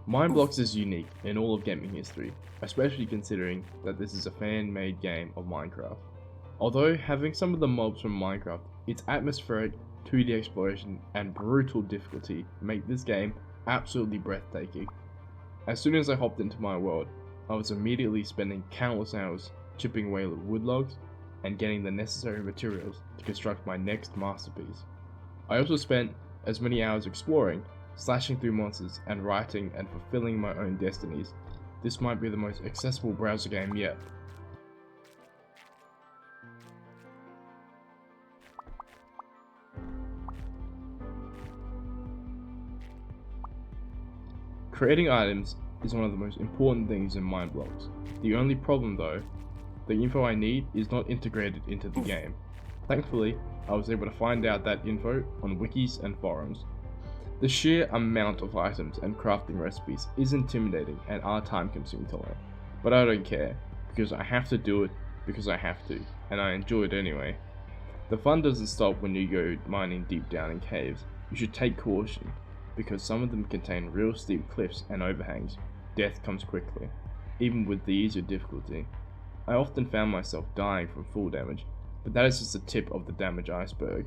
Mineblox is unique in all of gaming history, especially considering that this is a fan-made game of Minecraft. Although having some of the mobs from Minecraft, its atmospheric 2D exploration and brutal difficulty make this game absolutely breathtaking. As soon as I hopped into my world, I was immediately spending countless hours chipping away at wood logs and getting the necessary materials to construct my next masterpiece. I also spent as many hours exploring, slashing through monsters, and writing and fulfilling my own destinies. This might be the most accessible browser game yet. Creating items is one of the most important things in Mineblox. The only problem though, the info I need is not integrated into the game. Thankfully, I was able to find out that info on wikis and forums. The sheer amount of items and crafting recipes is intimidating and are time consuming to learn, but I don't care, because I have to do it because I have to, and I enjoy it anyway. The fun doesn't stop when you go mining deep down in caves. You should take caution, because some of them contain real steep cliffs and overhangs. Death comes quickly, even with the easier difficulty. I often found myself dying from full damage, but that is just the tip of the damage iceberg.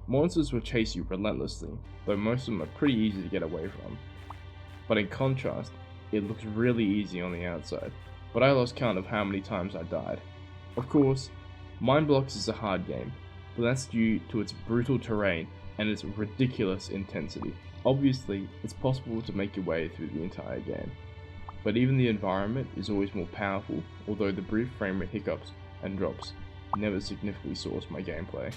Monsters will chase you relentlessly, though most of them are pretty easy to get away from. But in contrast, it looks really easy on the outside, but I lost count of how many times I died. Of course, Mineblox is a hard game, but that's due to its brutal terrain and its ridiculous intensity. Obviously, it's possible to make your way through the entire game, but even the environment is always more powerful, although the brief frame rate hiccups and drops never significantly source my gameplay.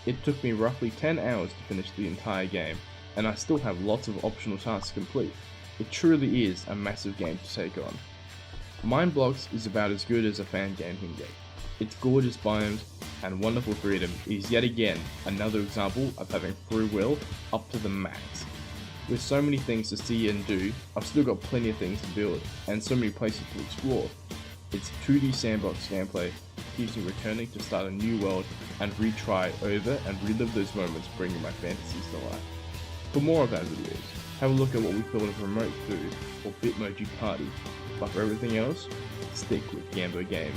It took me roughly 10 hours to finish the entire game, and I still have lots of optional tasks to complete. It truly is a massive game to take on. Mineblox is about as good as a fan game can get. Its gorgeous biomes and wonderful freedom is yet again another example of having free will up to the max. With so many things to see and do, I've still got plenty of things to build, and so many places to explore. Its 2D sandbox gameplay keeps me returning to start a new world and retry over and relive those moments, bringing my fantasies to life. For more of our videos, have a look at what we built of Remote Food or Bitmoji Party, but for everything else, stick with Gambo Games.